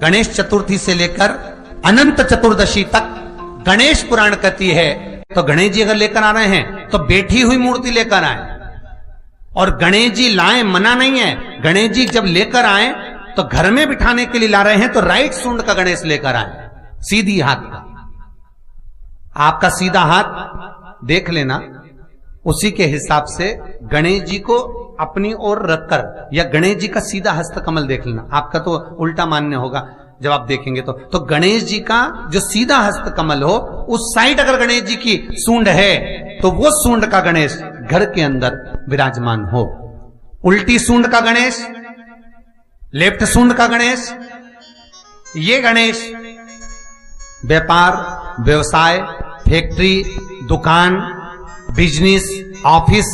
गणेश चतुर्थी से लेकर अनंत चतुर्दशी तक गणेश पुराण कहती है। तो गणेश जी अगर लेकर आ रहे हैं तो बैठी हुई मूर्ति लेकर आए, और गणेश जी लाए मना नहीं है। गणेश जी जब लेकर आए तो घर में बिठाने के लिए ला रहे हैं तो राइट सूंड का गणेश लेकर आए, सीधी हाथ का। आपका सीधा हाथ देख लेना, उसी के हिसाब से गणेश जी को अपनी ओर रखकर, या गणेश जी का सीधा हस्त कमल देख लेना। आपका तो उल्टा मान्य होगा जब आप देखेंगे तो गणेश जी का जो सीधा हस्त कमल हो, उस साइड अगर गणेश जी की सूंड है तो वो सूंड का गणेश घर के अंदर विराजमान हो। उल्टी सूंड का गणेश, लेफ्ट सूंड का गणेश, ये गणेश व्यापार, व्यवसाय, फैक्ट्री, दुकान, बिजनेस, ऑफिस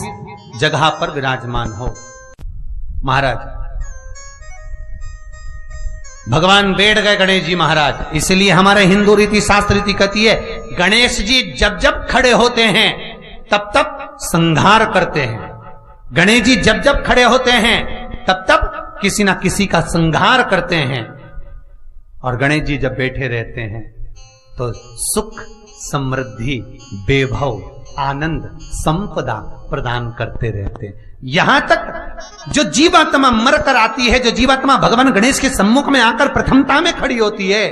जगह पर विराजमान हो। महाराज भगवान बैठ गए गणेश जी महाराज, इसलिए हमारे हिंदू रीति शास्त्र रीति कहती है गणेश जी जब जब खड़े होते हैं तब तब संहार करते हैं। गणेश जी जब जब खड़े होते हैं तब तब किसी ना किसी का संहार करते हैं, और गणेश जी जब बैठे रहते हैं तो सुख, समृद्धि, वैभव, आनंद, संपदा प्रदान करते रहते हैं। यहां तक जो जीवात्मा मर कर आती है, जो जीवात्मा भगवान गणेश के सम्मुख में आकर प्रथमता में खड़ी होती है,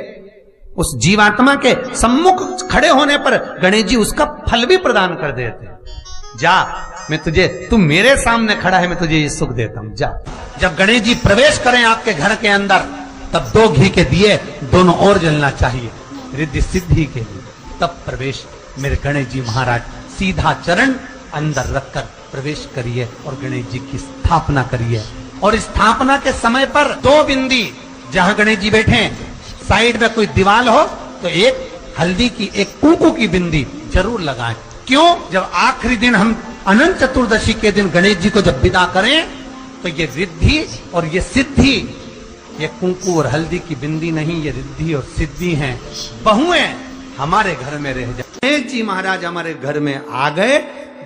उस जीवात्मा के सम्मुख खड़े होने पर गणेश जी उसका फल भी प्रदान कर देते हैं। जा, मैं तुझे, तू मेरे सामने खड़ा है, मैं तुझे ये सुख देता हूं, जा। जब गणेश जी प्रवेश करें आपके घर के अंदर, तब 2 घी के दिए दोनों ओर जलना चाहिए रिद्धि सिद्धि के लिए। तब प्रवेश मेरे गणेश जी महाराज सीधा चरण अंदर रखकर प्रवेश करिए और गणेश जी की स्थापना करिए। और स्थापना के समय पर 2 बिंदी, जहां गणेश जी बैठे साइड में कोई दीवार हो तो एक हल्दी की, एक कुंकू की बिंदी जरूर लगाएं। क्यों? जब आखिरी दिन हम अनंत चतुर्दशी के दिन गणेश जी को जब विदा करें तो ये रिद्धि और ये सिद्धि, ये कुंकू और हल्दी की बिंदी नहीं, ये रिद्धि और सिद्धि हैं। बहुएं हमारे घर में रह जाए। गणेश जी महाराज हमारे घर में आ गए।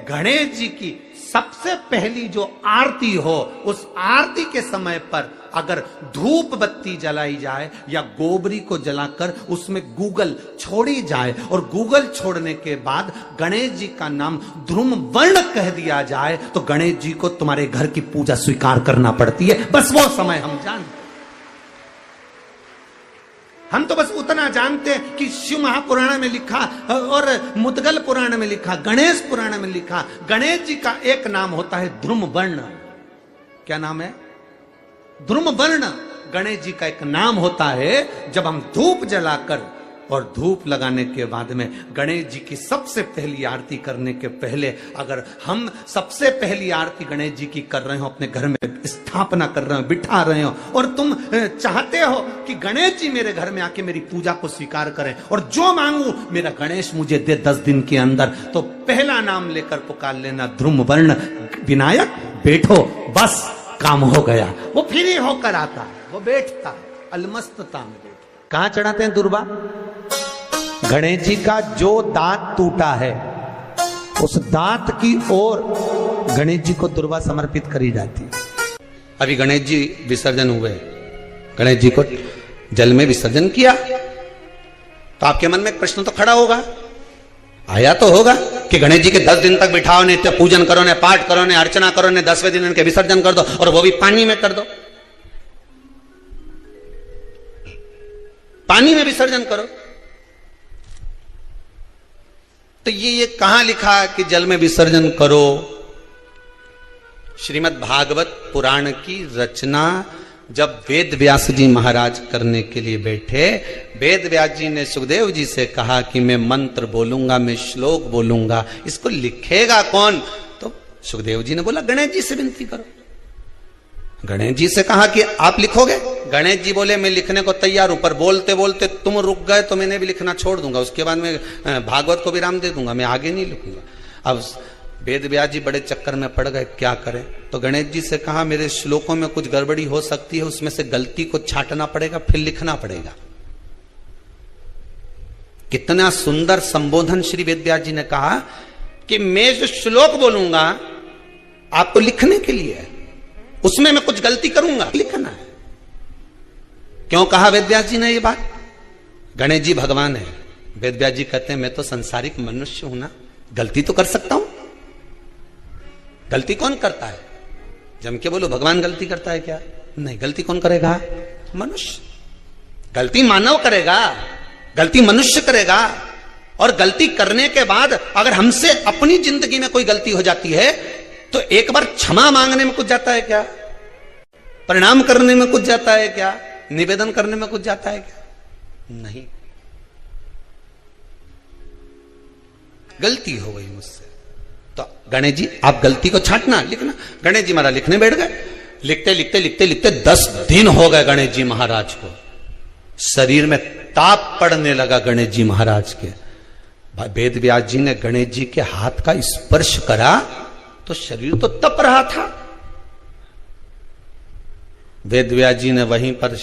गणेश जी की सबसे पहली जो आरती हो, उस आरती के समय पर अगर धूप बत्ती जलाई जाए या गोबरी को जलाकर उसमें गूगल छोड़ी जाए, और गूगल छोड़ने के बाद गणेश जी का नाम ध्रुम वर्ण कह दिया जाए, तो गणेश जी को तुम्हारे घर की पूजा स्वीकार करना पड़ती है। बस वो समय हम जानते। हम तो बस उतना जानते हैं कि शिव महापुराण में लिखा और मुद्गल पुराण में लिखा, गणेश पुराण में लिखा, गणेश जी का एक नाम होता है ध्रुम वर्ण। क्या नाम है? ध्रुम वर्ण गणेश जी का एक नाम होता है। जब हम धूप जलाकर और धूप लगाने के बाद में गणेश जी की सबसे पहली आरती करने के पहले, अगर हम सबसे पहली आरती गणेश जी की कर रहे हो, अपने घर में स्थापना कर रहे हो, बिठा रहे हो, और तुम चाहते हो कि गणेश जी मेरे घर में आके मेरी पूजा को स्वीकार करें और जो मांगू मेरा गणेश मुझे दे 10 दिन के अंदर, तो पहला नाम लेकर पुकार लेना ध्रुम वर्ण विनायक, बैठो, बस काम हो गया। वो फ्री होकर आता है, वो बैठता है अलमस्तता में। कहां चढ़ाते हैं दुर्बा? गणेश जी का जो दांत टूटा है उस दांत की ओर गणेश जी को दुर्बा समर्पित करी जाती है। अभी गणेश जी विसर्जन हुए, गणेश जी को जल में विसर्जन किया, तो आपके मन में एक प्रश्न तो खड़ा होगा, आया तो होगा कि गणेश जी के 10 दिन तक बिठाओ, नित्य पूजन करो, ने पाठ करो, ने अर्चना करो, ने 10वें दिन इनके विसर्जन कर दो, और वो भी पानी में कर दो, पानी में विसर्जन करो। तो ये कहां लिखा कि जल में विसर्जन करो? श्रीमद् भागवत पुराण की रचना जब वेद व्यास जी महाराज करने के लिए बैठे, वेद व्यास जी ने सुखदेव जी से कहा कि मैं मंत्र बोलूंगा, मैं श्लोक बोलूंगा, इसको लिखेगा कौन? तो सुखदेव जी ने बोला गणेश जी से विनती करो। गणेश जी से कहा कि आप लिखोगे? गणेश जी बोले मैं लिखने को तैयार हूं, पर बोलते बोलते तुम रुक गए तो मैंने भी लिखना छोड़ दूंगा, उसके बाद मैं भागवत को विराम दे दूंगा, मैं आगे नहीं लिखूंगा। अब वेद व्यास जी बड़े चक्कर में पड़ गए, क्या करें? तो गणेश जी से कहा मेरे श्लोकों में कुछ गड़बड़ी हो सकती है, उसमें से गलती को छांटना पड़ेगा, फिर लिखना पड़ेगा। कितना सुंदर संबोधन श्री वेद व्यास जी ने कहा कि मैं जो श्लोक बोलूंगा आपको लिखने के लिए है, उसमें मैं कुछ गलती करूंगा, लिखना है। क्यों कहा वेदव्यास जी ने ये बात? गणेश जी भगवान है, वेदव्यास जी कहते हैं मैं तो संसारिक मनुष्य हूं ना, गलती तो कर सकता हूं। गलती कौन करता है? जम के बोलो भगवान गलती करता है क्या? नहीं, गलती कौन करेगा? मनुष्य। गलती मानव करेगा, गलती मनुष्य करेगा। और गलती करने के बाद अगर हमसे अपनी जिंदगी में कोई गलती हो जाती है तो एक बार क्षमा मांगने में कुछ जाता है क्या? प्रणाम करने में कुछ जाता है क्या? निवेदन करने में कुछ जाता है क्या? नहीं। गलती हो गई मुझसे, तो गणेश जी आप गलती को छांटना, लिखना। गणेश जी महाराज लिखने बैठ गए। लिखते लिखते लिखते लिखते 10 दिन हो गए गणेश जी महाराज को। शरीर में ताप पड़ने लगा गणेश जी महाराज के। वेद व्यास जी ने गणेश जी के हाथ का स्पर्श करा तो शरीर तो तप रहा था। वेद व्यास जी ने वहीं पर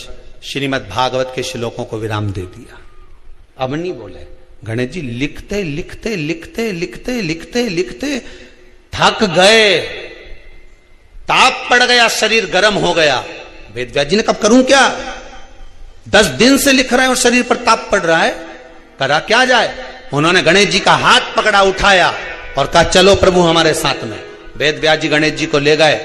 श्रीमद् भागवत के श्लोकों को विराम दे दिया। अब नहीं बोले। गणेश जी लिखते लिखते लिखते लिखते लिखते लिखते थक गए, ताप पड़ गया, शरीर गर्म हो गया। वेद व्यास जी ने कब करूं क्या? 10 दिन से लिख रहे हैं और शरीर पर ताप पड़ रहा है, करा क्या जाए? उन्होंने गणेश जी का हाथ पकड़ा, उठाया और कहा चलो प्रभु हमारे साथ में। वेद व्यास जी गणेश जी को ले गए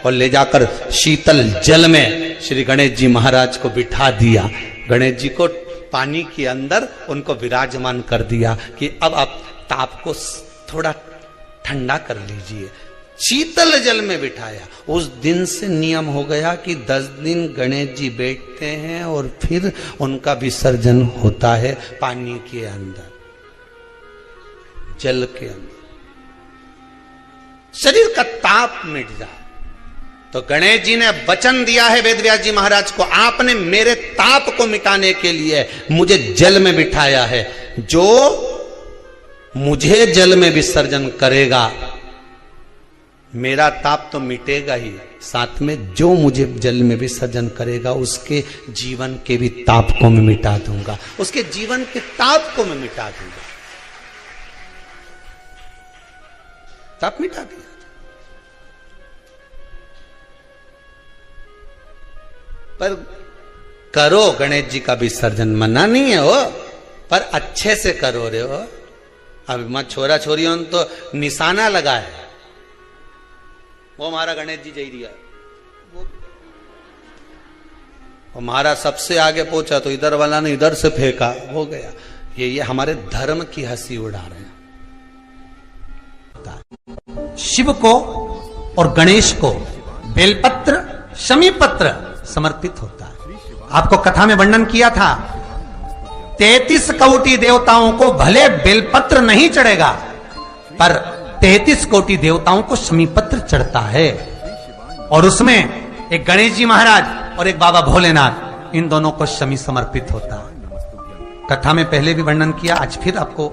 और ले जाकर शीतल जल में श्री गणेश जी महाराज को बिठा दिया। गणेश जी को पानी के अंदर उनको विराजमान कर दिया कि अब आप ताप को थोड़ा ठंडा कर लीजिए। शीतल जल में बिठाया। उस दिन से नियम हो गया कि 10 दिन गणेश जी बैठते हैं और फिर उनका विसर्जन होता है पानी के अंदर, जल के अंदर। शरीर का ताप मिट जाए। तो गणेश जी ने वचन दिया है वेदव्यास जी महाराज को, आपने मेरे ताप को मिटाने के लिए मुझे जल में बिठाया है। जो मुझे जल में विसर्जन करेगा मेरा ताप तो मिटेगा ही, साथ में जो मुझे जल में विसर्जन करेगा उसके जीवन के भी ताप को मैं मिटा दूंगा, उसके जीवन के ताप को मैं मिटा दूंगा। ताप मिटा दिया। पर करो गणेश जी का विसर्जन, मना नहीं है वो, पर अच्छे से करो रे हो। अब मैं छोरा छोरियों तो निशाना लगा है, वो हमारा गणेश जी जई दिया, वो हमारा सबसे आगे पहुंचा तो इधर वाला ने इधर से फेंका, हो गया। ये हमारे धर्म की हंसी उड़ा रहे हैं। शिव को और गणेश को बेलपत्र शमीपत्र समर्पित होता है। आपको कथा में वर्णन किया था 33 कोटि देवताओं को भले बेलपत्र नहीं चढ़ेगा पर 33 कोटि देवताओं को शमीपत्र चढ़ता है। और उसमें एक गणेश जी महाराज और एक बाबा भोलेनाथ, इन दोनों को शमी समर्पित होता है। कथा में पहले भी वर्णन किया, आज फिर आपको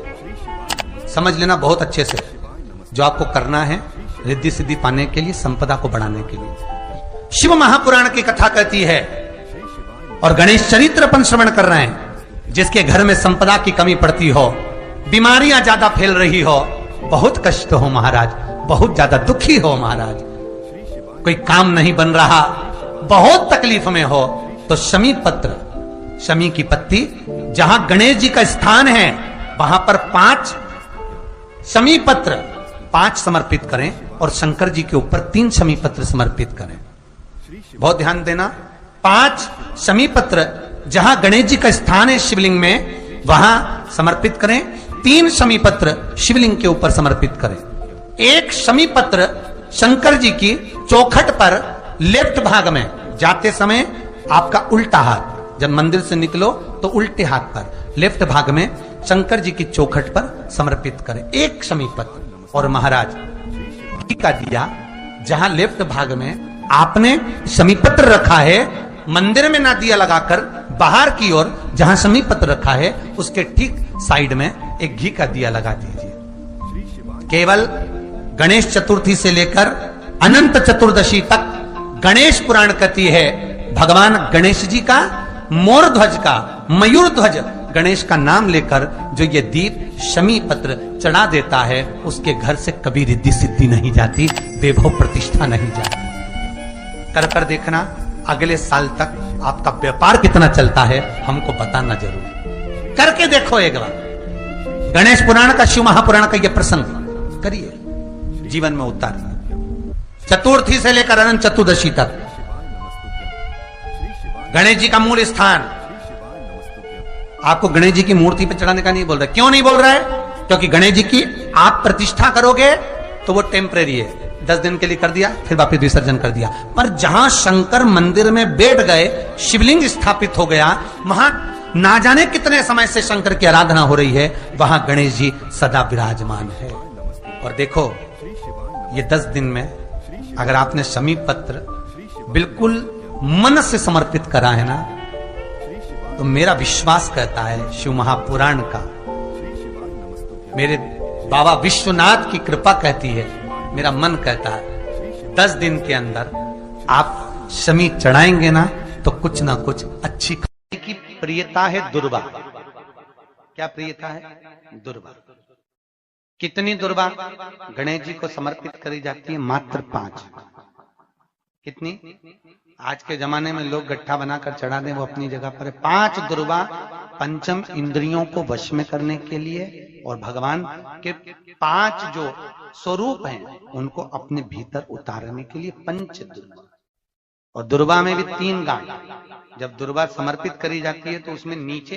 समझ लेना बहुत अच्छे से। जो आपको करना है रिद्धि सिद्धि पाने के लिए, संपदा को बढ़ाने के लिए। शिव महापुराण की कथा कहती है और गणेश चरित्र अपन श्रवण कर रहे हैं, जिसके घर में संपदा की कमी पड़ती हो, बीमारियां ज्यादा फैल रही हो, बहुत कष्ट हो महाराज, बहुत ज्यादा दुखी हो महाराज, कोई काम नहीं बन रहा, बहुत तकलीफ में हो, तो शमी पत्र, शमी की पत्ती, जहां गणेश जी का स्थान है वहां पर 5 शमी पत्र 5 समर्पित करें और शंकर जी के ऊपर 3 शमी पत्र समर्पित करें। बहुत ध्यान देना, 5 शमी पत्र जहां गणेश जी का स्थान है शिवलिंग में वहां समर्पित करें, 3 शमी पत्र शिवलिंग के ऊपर समर्पित करें। 1 शमी पत्र शंकर जी की चौखट पर लेफ्ट भाग में, जाते समय आपका उल्टा हाथ, जब मंदिर से निकलो तो उल्टे हाथ पर लेफ्ट भाग में शंकर जी की चौखट पर समर्पित करें 1 शमी पत्र। और महाराज घी का दिया जहां लेफ्ट भाग में आपने शमी पत्र रखा है, मंदिर में ना दिया लगाकर बाहर की ओर जहां शमी पत्र रखा है उसके ठीक साइड में एक घी का दिया लगा दीजिए। केवल गणेश चतुर्थी से लेकर अनंत चतुर्दशी तक गणेश पुराण कहती है भगवान गणेश जी का मोर ध्वज का, मयूर ध्वज गणेश का नाम लेकर जो ये दीप शमी पत्र चढ़ा देता है उसके घर से कभी रिद्धि सिद्धि नहीं जाती, वैभव प्रतिष्ठा नहीं जाती। कर देखना, अगले साल तक आपका व्यापार कितना चलता है हमको बताना जरूर, करके देखो एक बार। गणेश पुराण का, शिव महापुराण का यह प्रसंग करिए, जीवन में उतारिए। चतुर्थी से लेकर अनंत चतुर्दशी तक गणेश जी का मूल स्थान। आपको गणेश जी की मूर्ति पे चढ़ाने का नहीं बोल रहा। क्यों नहीं बोल रहा है? क्योंकि गणेश जी की आप प्रतिष्ठा करोगे तो वो टेम्परेरी है, 10 दिन के लिए कर दिया, फिर वापस विसर्जन कर दिया। पर जहां शंकर मंदिर में बैठ गए, शिवलिंग स्थापित हो गया, वहां ना जाने कितने समय से शंकर की आराधना हो रही है, वहां गणेश जी सदा विराजमान है। और देखो ये 10 दिन में अगर आपने शमी पत्र बिल्कुल मन से समर्पित करा है ना, तो मेरा विश्वास कहता है शिव महापुराण का, मेरे बाबा विश्वनाथ की कृपा कहती है, मेरा मन कहता है 10 दिन के अंदर आप शमी चढ़ाएंगे ना तो कुछ ना कुछ अच्छी की प्रियता है दुर्वा। क्या प्रियता है? दुर्वा। कितनी दुर्वा गणेश जी को समर्पित करी जाती है? मात्र 5। कितनी? आज के जमाने में लोग गट्ठा बनाकर चढ़ा दें, वो अपनी जगह पर है। 5 दुर्वा पंचम इंद्रियों को वश में करने के लिए और भगवान के 5 जो स्वरूप हैं उनको अपने भीतर उतारने के लिए 5 दुर्वा। और दुर्वा में भी 3 गांठ। जब दुर्वा समर्पित करी जाती है तो उसमें नीचे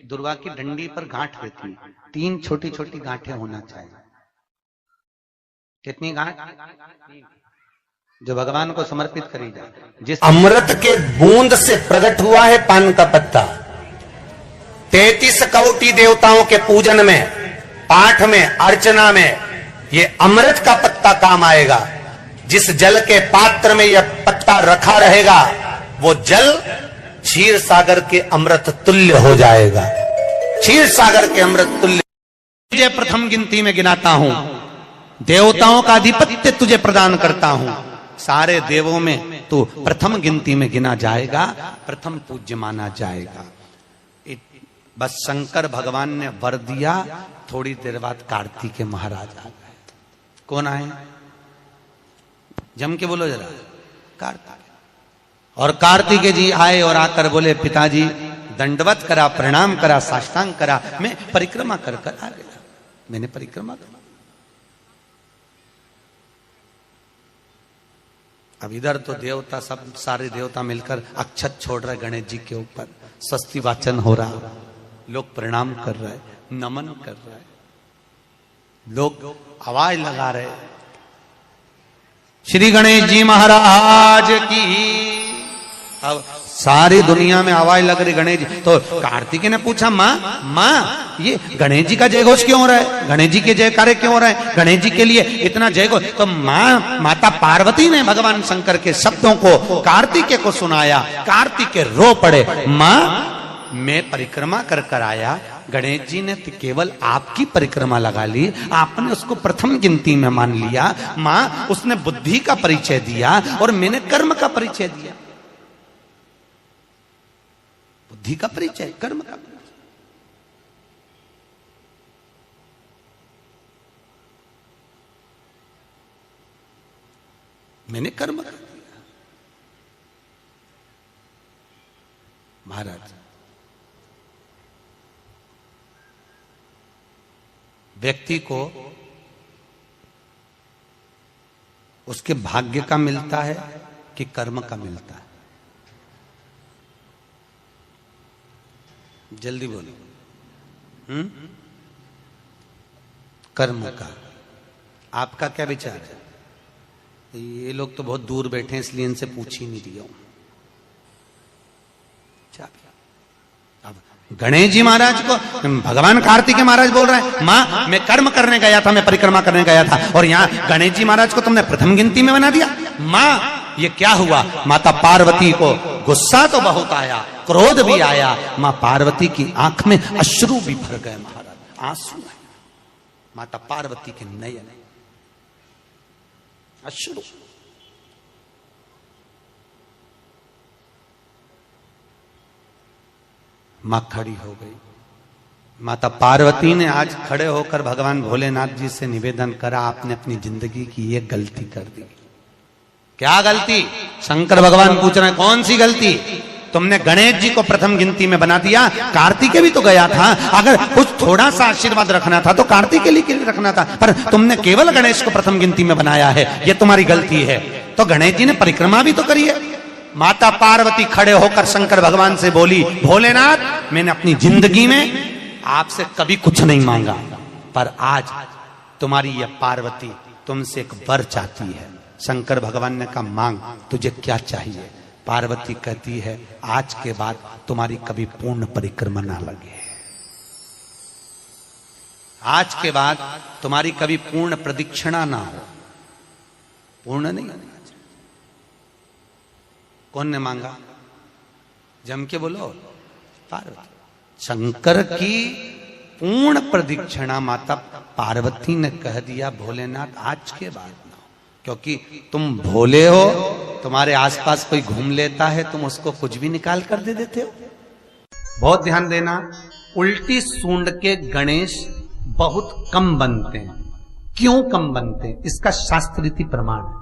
दुर्वा की डंडी पर गांठ रहती है, 3 छोटी छोटी गांठें होना चाहिए। कितनी गांठ? जो भगवान को समर्पित करी जाए। जिस अमृत के बूंद से प्रकट हुआ है पान का पत्ता। 33 करोड़ देवताओं के पूजन में, पाठ में, अर्चना में ये अमृत का पत्ता काम आएगा। जिस जल के पात्र में यह पत्ता रखा रहेगा वो जल क्षीर सागर के अमृत तुल्य हो जाएगा। क्षीर सागर के अमृत तुल्य। तुझे प्रथम गिनती में गिनाता हूं, देवताओं का आधिपत्य तुझे प्रदान करता हूं। सारे देवों में तू प्रथम गिनती में गिना जाएगा, प्रथम पूज्य माना जाएगा। बस शंकर भगवान ने वर दिया, थोड़ी देर बाद कार्तिकेय महाराज आ गए। कौन आए? जम के बोलो जरा। कार्तिकेय। और कार्तिकेय जी आए और आकर बोले, पिताजी दंडवत करा, प्रणाम करा, साष्टांग करा, मैं परिक्रमा कर कर आ गया। मैंने परिक्रमा करा। अब इधर तो देवता सब, सारे देवता मिलकर अक्षत छोड़ रहे गणेश जी के ऊपर, स्वस्ति वाचन हो रहा, लोग प्रणाम कर रहे, नमन कर रहे, लोग आवाज लगा रहे, श्री गणेश जी महाराज की। अब सारी दुनिया में आवाज लग रही गणेश जी। तो कार्तिकेय ने पूछा, माँ ये गणेश जी का जय घोष क्यों हो रहा है? गणेश जी के जयकारे क्यों हो रहे हैं? गणेश जी के लिए इतना जय घोष? तो माता पार्वती ने भगवान शंकर के शब्दों को कार्तिकेय को सुनाया। कार्तिकेय रो पड़े, माँ मैं परिक्रमा कर कर आया, गणेश जी ने केवल आपकी परिक्रमा लगा ली, आपने उसको प्रथम गिनती में मान लिया। माँ उसने बुद्धि का परिचय दिया और मैंने कर्म का परिचय दिया। बुद्धि का परिचय, कर्म का परिचय। मैंने कर्म कर दिया। महाराज व्यक्ति को उसके भाग्य का मिलता है कि कर्म का मिलता है? जल्दी बोलो। कर्म का। आपका क्या विचार है? ये लोग तो बहुत दूर बैठे हैं इसलिए इनसे पूछ ही नहीं दिया हूं। अब गणेश जी महाराज को भगवान कार्तिकेय महाराज बोल रहे हैं, माँ मैं कर्म करने गया था, मैं परिक्रमा करने गया था, और यहाँ गणेश जी महाराज को तुमने प्रथम गिनती में बना दिया। माँ ये क्या हुआ? माता पार्वती को गुस्सा तो बहुत आया, क्रोध भी आया। माँ पार्वती की आंख में अश्रु भी भर गए महाराज, आंसू आए माता पार्वती के नयन, अश्रु। मां खड़ी हो गई। माता पार्वती ने आज खड़े होकर भगवान भोलेनाथ जी से निवेदन करा, आपने अपनी जिंदगी की ये गलती कर दी। क्या गलती? शंकर भगवान पूछ रहे हैं, कौन सी गलती? तुमने गणेश जी को प्रथम गिनती में बना दिया, कार्तिकेय भी तो गया था। अगर कुछ थोड़ा सा आशीर्वाद रखना था तो कार्तिकेय के लिए रखना था, पर तुमने केवल गणेश को प्रथम गिनती में बनाया है, यह तुम्हारी गलती है। तो गणेश जी ने परिक्रमा भी तो करी है। माता पार्वती खड़े होकर शंकर भगवान से बोली, भोलेनाथ मैंने अपनी जिंदगी में आपसे कभी कुछ नहीं मांगा, पर आज तुम्हारी यह पार्वती तुमसे एक वर चाहती है। शंकर भगवान ने कहा, मांग, तुझे क्या चाहिए? पार्वती कहती है, आज के बाद तुम्हारी कभी पूर्ण परिक्रमा ना लगे, आज के बाद तुम्हारी कभी पूर्ण प्रदक्षिणा ना हो, पूर्ण नहीं होना चाहिए। कौन ने मांगा? जम के बोलो, पार्वती। शंकर की पूर्ण प्रदक्षिणा माता पार्वती ने कह दिया, भोलेनाथ आज के बाद ना हो, क्योंकि तुम भोले हो, तुम्हारे आसपास कोई घूम लेता है, तुम उसको कुछ भी निकाल कर दे देते हो। बहुत ध्यान देना, उल्टी सूंड के गणेश बहुत कम बनते हैं। क्यों कम बनते हैं? इसका शास्त्रीय प्रमाण है।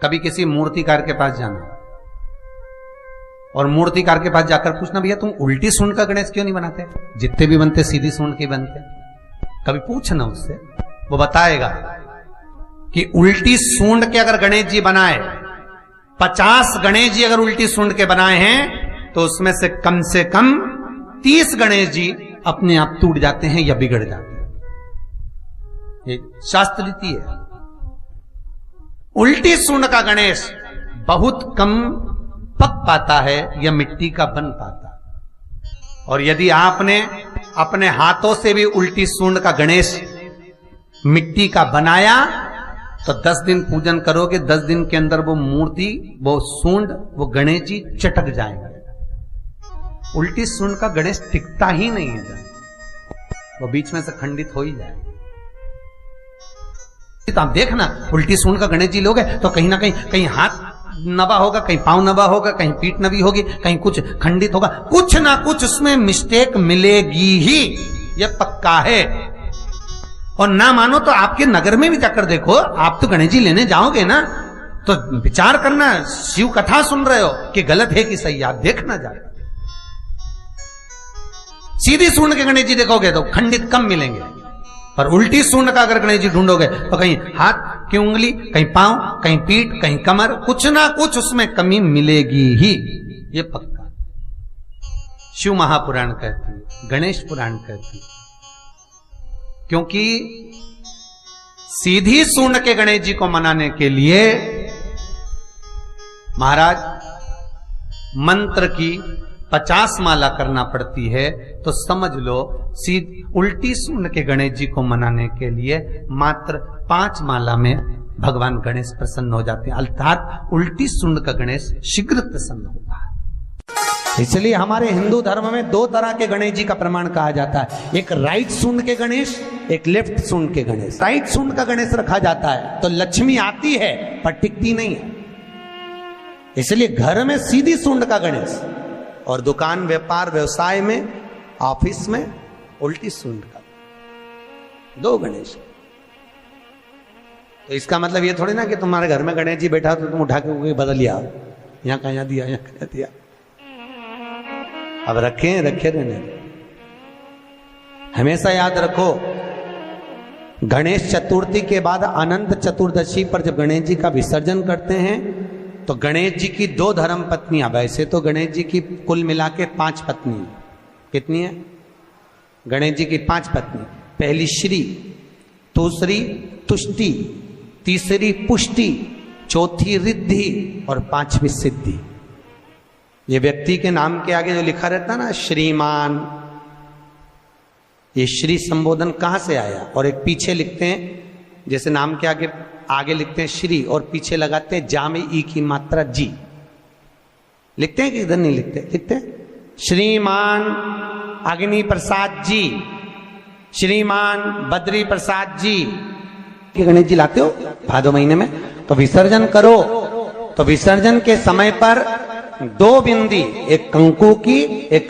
कभी किसी मूर्तिकार के पास जाना और मूर्तिकार के पास जाकर पूछना, भैया तुम उल्टी सूंड का गणेश क्यों नहीं बनाते? जितने भी बनते सीधी सूंड के बनते। कभी पूछना उससे, वो बताएगा कि उल्टी सूंड के अगर गणेश जी बनाए, 50 गणेश जी अगर उल्टी सूंड के बनाए हैं तो उसमें से कम 30 गणेश जी अपने आप टूट जाते हैं या बिगड़ जाते हैं। ये शास्त्र रीति है। उल्टी सूंड का गणेश बहुत कम पक पाता है या मिट्टी का बन पाता है। और यदि आपने अपने हाथों से भी उल्टी सूंड का गणेश मिट्टी का बनाया तो 10 दिन पूजन करोगे, 10 दिन के अंदर वो मूर्ति, वो सूंड, वो गणेश जी चटक जाएंगे। उल्टी सूंड का गणेश टिकता ही नहीं है, वो बीच में से खंडित हो ही जाएगा। तो आप देखना, उल्टी सूंड का गणेश जी लोगे तो कहीं ना कहीं हाथ नबा होगा, कहीं पांव नबा होगा, कहीं पीठ नबी होगी, कहीं कुछ खंडित होगा, कुछ ना कुछ उसमें मिस्टेक मिलेगी ही, यह पक्का है। और ना मानो तो आपके नगर में भी जाकर देखो, आप तो गणेश जी लेने जाओगे ना तो विचार करना, शिव कथा सुन रहे हो कि गलत है कि सही, आप देखना जाए। सीधी सूंड के गणेश जी देखोगे तो खंडित कम मिलेंगे, पर उल्टी सूंड का अगर गणेश जी ढूंढोगे तो कहीं हाथ की उंगली, कहीं पांव, कहीं पीठ, कहीं कमर, कुछ ना कुछ उसमें कमी मिलेगी ही, ये पक्का। शिव महापुराण कहती है, गणेश पुराण कहती है, क्योंकि सीधी सूंड के गणेश जी को मनाने के लिए महाराज मंत्र की 50 माला करना पड़ती है। तो समझ लो उल्टी सूंड के गणेश जी को मनाने के लिए मात्र 5 माला में भगवान गणेश प्रसन्न हो जाते हैं, अर्थात उल्टी सूंड का गणेश शीघ्र प्रसन्न होता है। इसलिए हमारे हिंदू धर्म में 2 तरह के गणेश जी का प्रमाण कहा जाता है, एक राइट सूंड के गणेश, एक लेफ्ट सूंड के गणेश। राइट सूंड का गणेश रखा जाता है तो लक्ष्मी आती है पर टिकती नहीं है, इसलिए घर में सीधी सूंड का गणेश, और दुकान, व्यापार, व्यवसाय में, ऑफिस में उल्टी सूंड का 2 गणेश। तो इसका मतलब ये थोड़ी ना कि तुम्हारे घर में गणेश जी बैठा तो तुम उठा के बदल लिया, यहां कहां दिया, यहां कहां दिया। अब रखे रहने, हमेशा याद रखो, गणेश चतुर्थी के बाद अनंत चतुर्दशी पर जब गणेश जी का विसर्जन करते हैं तो गणेश जी की 2 धर्म पत्नियां, वैसे तो गणेश जी की कुल मिला के 5 पत्नी, कितनी है? गणेश जी की 5 पत्नी, पहली श्री, दूसरी तुष्टि, तीसरी पुष्टि, चौथी रिद्धि और 5वीं सिद्धि। ये व्यक्ति के नाम के आगे जो लिखा रहता ना, श्रीमान, ये श्री संबोधन कहां से आया? और एक पीछे लिखते हैं, जैसे नाम के आगे लिखते हैं श्री और पीछे लगाते हैं जा में ई की मात्रा जी, लिखते हैं कि इधर नहीं लिखते? लिखते हैं, श्रीमान अग्नि प्रसाद जी, श्रीमान बद्री प्रसाद जी। गणेश जी लाते हो भादो महीने में, तो विसर्जन करो, तो विसर्जन के समय पर 2 बिंदी, एक कंकु की, एक